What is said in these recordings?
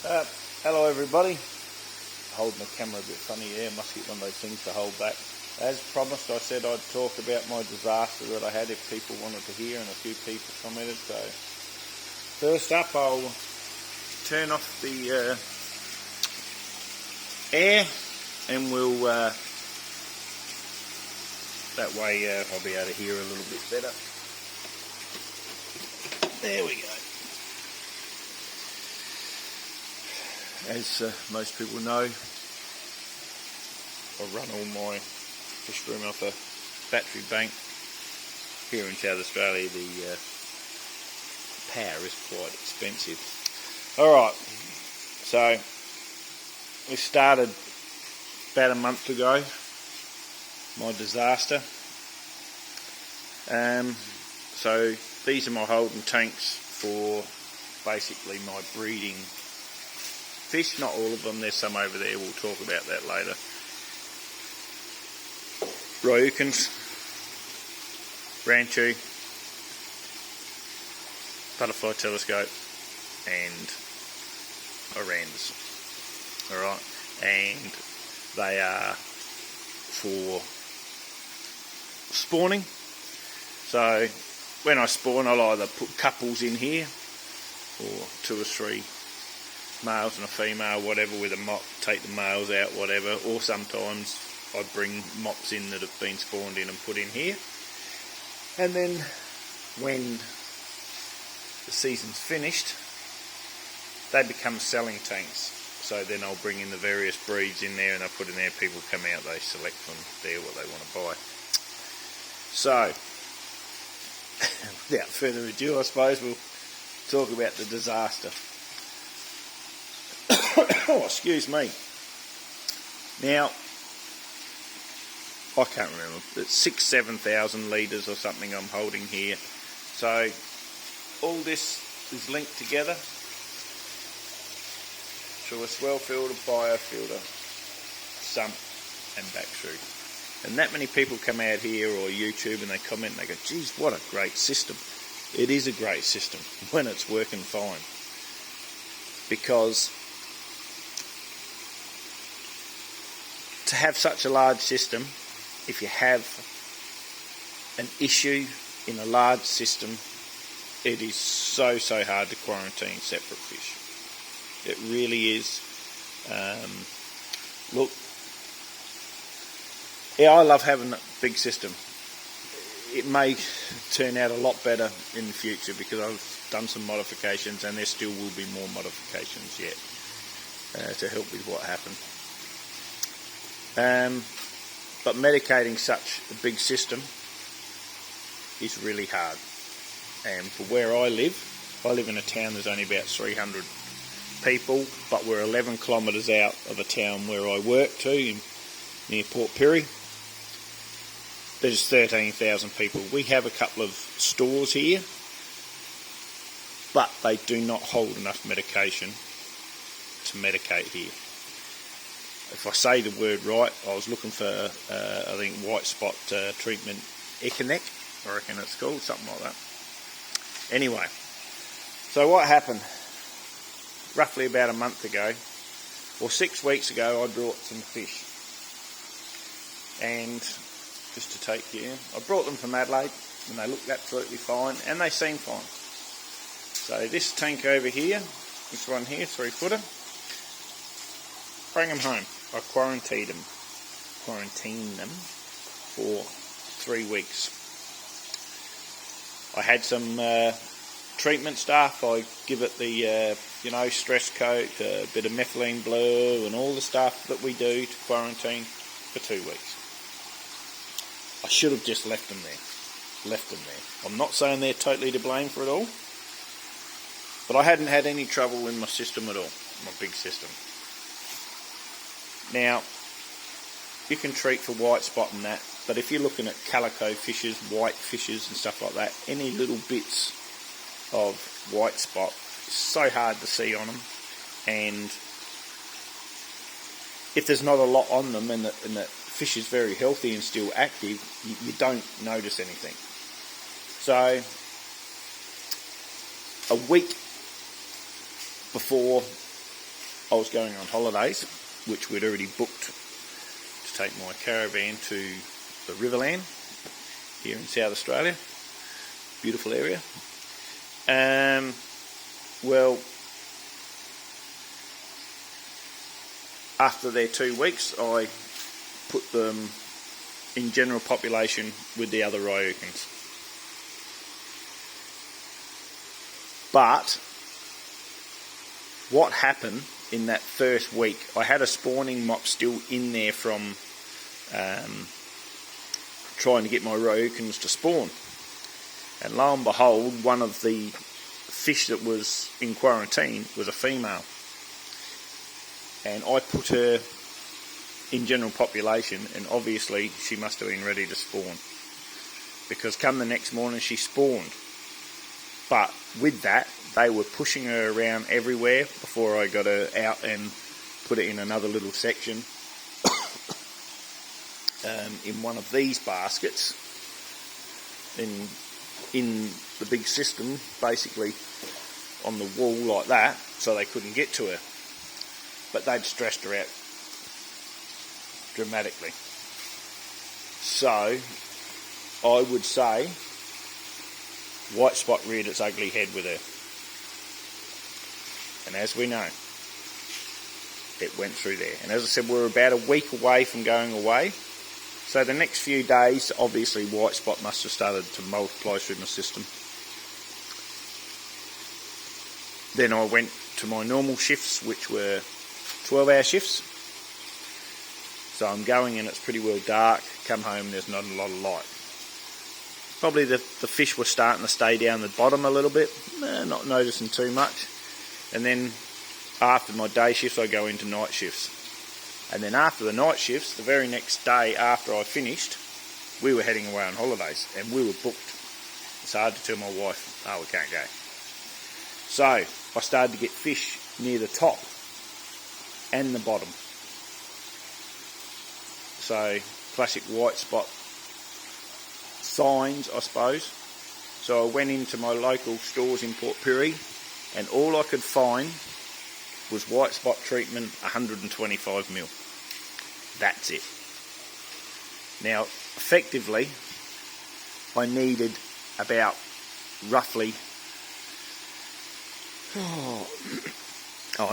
Hello everybody. Holding the camera a bit funny here, must get one of those things to hold back. As promised, I said I'd talk about my disaster that I had if people wanted to hear, and a few people commented. So first up, I'll turn off the air, and we'll that way I'll be able to hear a little bit better. There we go. As most people know, I run all my fish room off a battery bank. Here in South Australia, the power is quite expensive. Alright, so we started about a month ago, my disaster. So these are my holding tanks for basically my breeding fish. Not all of them, there's some over there, we'll talk about that later. Ryukins, Ranchu, butterfly telescope, and Orandas. Alright, and they are for spawning. So when I spawn, I'll either put couples in here, or 2 or 3 males and a female, whatever, with a mop, take the males out, whatever, or sometimes I bring mops in that have been spawned in and put in here. And then when the season's finished, they become selling tanks. So then I'll bring in the various breeds in there and I put in there, people come out, they select from there what they want to buy. So, without further ado, I suppose we'll talk about the disaster. Oh, excuse me. Now, I can't remember, it's 6,000-7,000 litres or something I'm holding here. So all this is linked together through a swell filter, biofilter, sump and back through. And that many people come out here or YouTube and they comment and they go, geez, what a great system. It is a great system when it's working fine. Because to have such a large system, if you have an issue in a large system, it is so hard to quarantine separate fish. It really is. Look, yeah, I love having a big system. It may turn out a lot better in the future because I've done some modifications, and there still will be more modifications yet to help with what happened. But medicating such a big system is really hard. And for where I live in a town there's only about 300 people, but we're 11 kilometres out of a town where I work to, near Port Pirie. There's 13,000 people. We have a couple of stores here, but they do not hold enough medication to medicate here. If I say the word right, I was looking for, I think, white spot treatment, Echinec, I reckon it's called, something like that. Anyway, so what happened? Roughly about a month ago, or 6 weeks ago, I brought some fish. And just to take you in, I brought them from Adelaide, and they looked absolutely fine, and they seem fine. So this tank over here, this one here, 3-footer, bring them home. I quarantined them for 3 weeks. I had some treatment stuff. I give it the stress coat, a bit of methylene blue, and all the stuff that we do to quarantine for 2 weeks. I should have just left them there. I'm not saying they're totally to blame for it all, but I hadn't had any trouble in my system at all, my big system. Now, you can treat for white spot and that, but if you're looking at calico fishes, white fishes and stuff like that, any little bits of white spot is so hard to see on them, and if there's not a lot on them and the fish is very healthy and still active, you don't notice anything. So a week before I was going on holidays, which we'd already booked to take my caravan to the Riverland here in South Australia. Beautiful area. Well, after their 2 weeks, I put them in general population with the other Ryukins. But what happened in that first week, I had a spawning mop still in there from trying to get my Ryukins to spawn. And lo and behold, one of the fish that was in quarantine was a female. And I put her in general population, and obviously she must have been ready to spawn, because come the next morning she spawned. But with that, they were pushing her around everywhere before I got her out and put it in another little section in one of these baskets in the big system, basically on the wall like that, so they couldn't get to her. But they'd stressed her out dramatically. So I would say white spot reared its ugly head with her. And as we know, it went through there. And as I said, we're about a week away from going away. So the next few days, obviously white spot must have started to multiply through my system. Then I went to my normal shifts, which were 12-hour shifts. So I'm going and it's pretty well dark. Come home and there's not a lot of light. Probably the fish were starting to stay down the bottom a little bit. Not noticing too much. And then after my day shifts, I go into night shifts. And then after the night shifts, the very next day after I finished, we were heading away on holidays and we were booked. It's hard to tell my wife, oh, we can't go. So I started to get fish near the top and the bottom. So classic white spot signs, I suppose. So I went into my local stores in Port Pirie and all I could find was white spot treatment 125mm. That's it. Now, effectively, I needed about roughly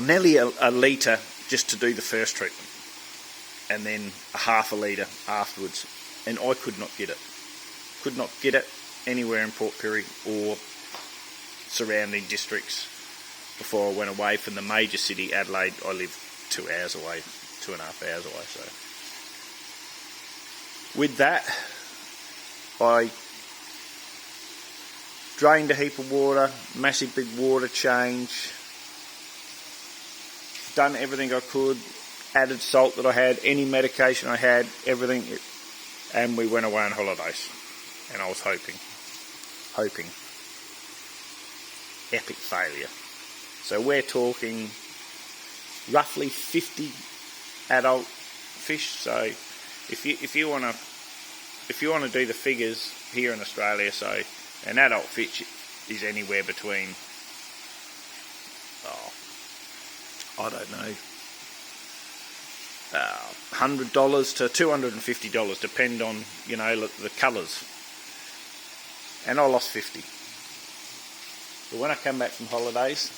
nearly a litre just to do the first treatment, and then a half a litre afterwards, and I could not get it. Could not get it anywhere in Port Pirie or surrounding districts before I went away from the major city, Adelaide. I live 2 hours away, 2.5 hours away. So with that, I drained a heap of water, massive big water change, done everything I could, added salt that I had, any medication I had, everything, and we went away on holidays. And I was hoping, epic failure. So we're talking roughly 50 adult fish. So if you want to do the figures here in Australia, so an adult fish is anywhere between I don't know, $100 to $250, depend on, you know, the colours. And I lost 50. But when I come back from holidays,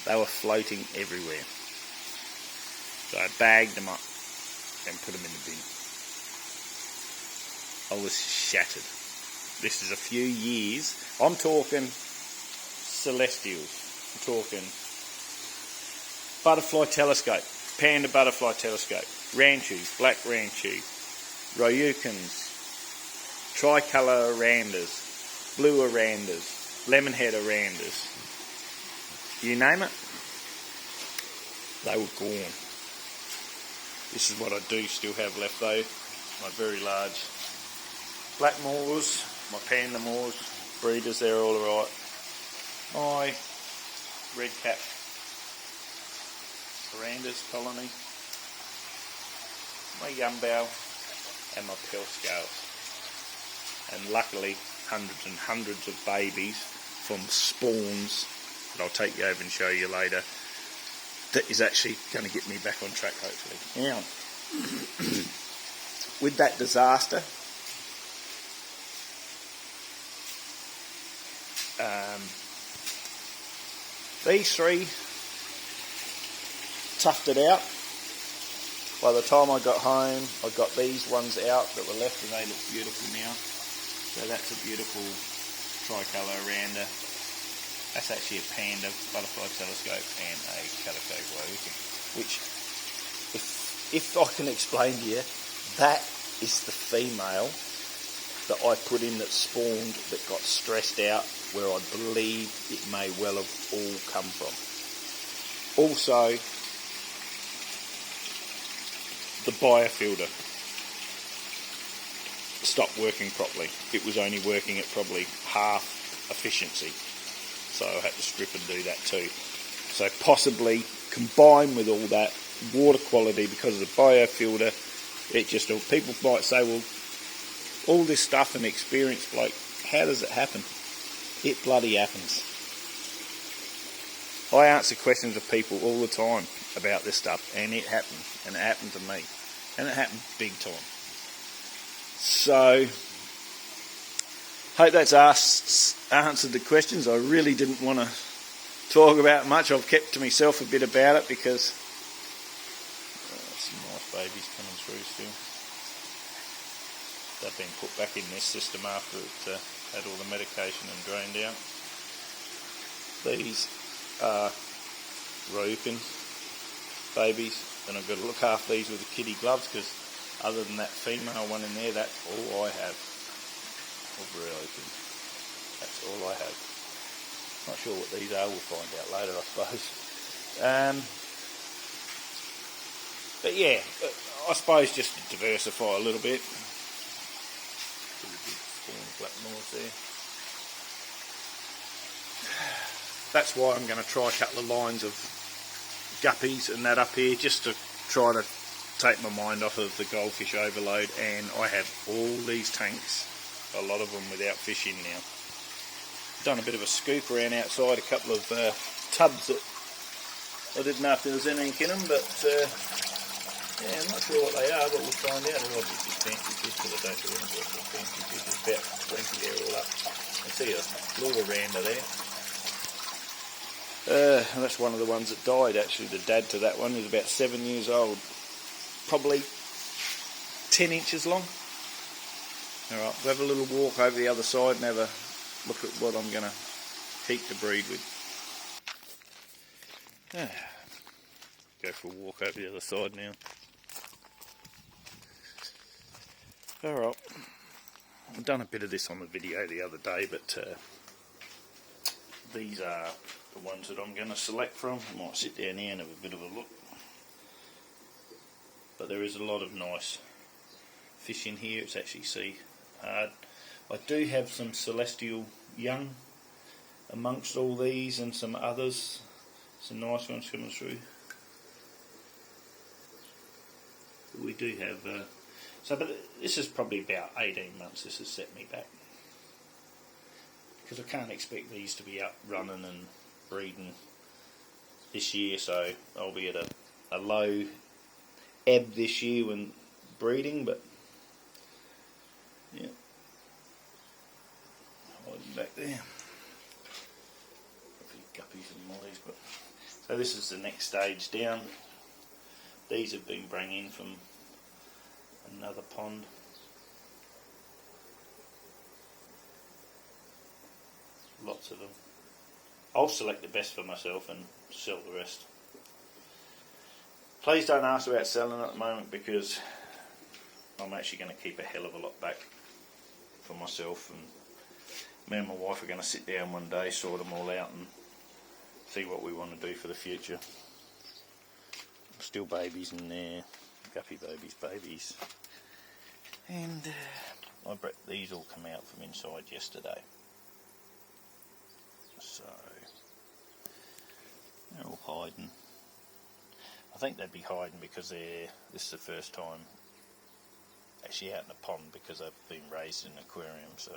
they were floating everywhere. So I bagged them up and put them in the bin. I was shattered. This is a few years. I'm talking celestials. I'm talking butterfly telescope, panda butterfly telescope, ranchus, black ranchu, Ryukins, tricolour arandas, blue arandas, lemonhead arandas. You name it, they were gone. This is what I do still have left though. My very large black moors, my panda moors, breeders, they're all alright. My red cap arandas colony, my yumbow and my pearl scales. And luckily hundreds and hundreds of babies from spawns that I'll take you over and show you later that is actually going to get me back on track, hopefully. Now, with that disaster, these three toughed it out. By the time I got home, I got these ones out that were left, and they look beautiful now. So that's a beautiful tricolour oranda. That's actually a panda butterfly telescope and a calico woken, which, if I can explain to you, that is the female that I put in that spawned, that got stressed out, where I believe it may well have all come from. Also, the biofilter stopped working properly. It was only working at probably half efficiency, so I had to strip and do that too. So possibly combined with all that, water quality, because of the biofilter, it just, people might say, well, all this stuff and experience, like, how does it happen? It bloody happens. I answer questions of people all the time about this stuff, and it happened, and it happened to me, and it happened big time. So, hope that's answered the questions. I really didn't want to talk about much. I've kept to myself a bit about it because some nice babies coming through still. They've been put back in this system after it had all the medication and drained out. These are Roken babies, and I've got to look after these with the kitty gloves, because other than that female one in there, that's all I have of Roken. That's all I have. Not sure what these are, we'll find out later, I suppose. But yeah, I suppose just to diversify a little bit. Black North there. That's why I'm going to try a couple of lines of guppies and that up here, just to try to take my mind off of the goldfish overload. And I have all these tanks, a lot of them without fish in now. Done a bit of a scoop around outside, a couple of tubs that I didn't know if there was anything in them, but yeah, I'm not sure what they are, but we'll find out. They're obviously fancy fish, but I don't do any work with fancy fish. There's about 20 there all up. I see a little oranda there. And that's one of the ones that died, actually. The dad to that one is about 7 years old. Probably 10 inches long. Alright, we'll have a little walk over the other side and have a look at what I'm going to keep to breed with. Go for a walk over the other side now. Alright, I've done a bit of this on the video the other day, but these are the ones that I'm going to select from. I might sit down here and have a bit of a look. But there is a lot of nice fish in here. It's actually sea hard. I do have some celestial young amongst all these, and some others. Some nice ones coming through. We do have but this is probably about 18 months this has set me back, because I can't expect these to be up running and breeding this year, so I'll be at a low ebb this year when breeding. But yeah, hiding back there, a few guppies and mollies. But so this is the next stage down. These have been brought in from another pond. Lots of them. I'll select the best for myself and sell the rest. Please don't ask about selling at the moment, because I'm actually going to keep a hell of a lot back for myself, and me and my wife are going to sit down one day, sort them all out and see what we want to do for the future. Still babies in there, guppy babies. And I bet these all come out from inside yesterday. So they're all hiding. I think they'd be hiding because this is the first time actually out in a pond, because they've been raised in an aquarium, so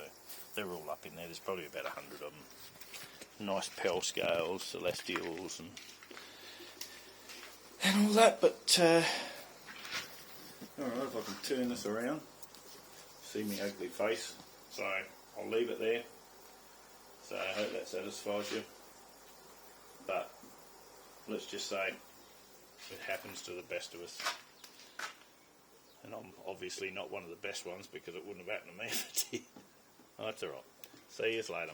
they're all up in there. There's probably about 100 of them. Nice pearl scales, celestials, and and all that, but alright, if I can turn this around, see me ugly face, so I'll leave it there. So I hope that satisfies you, but let's just say it happens to the best of us, and I'm obviously not one of the best ones because it wouldn't have happened to me if it did. Oh, that's alright. See you later.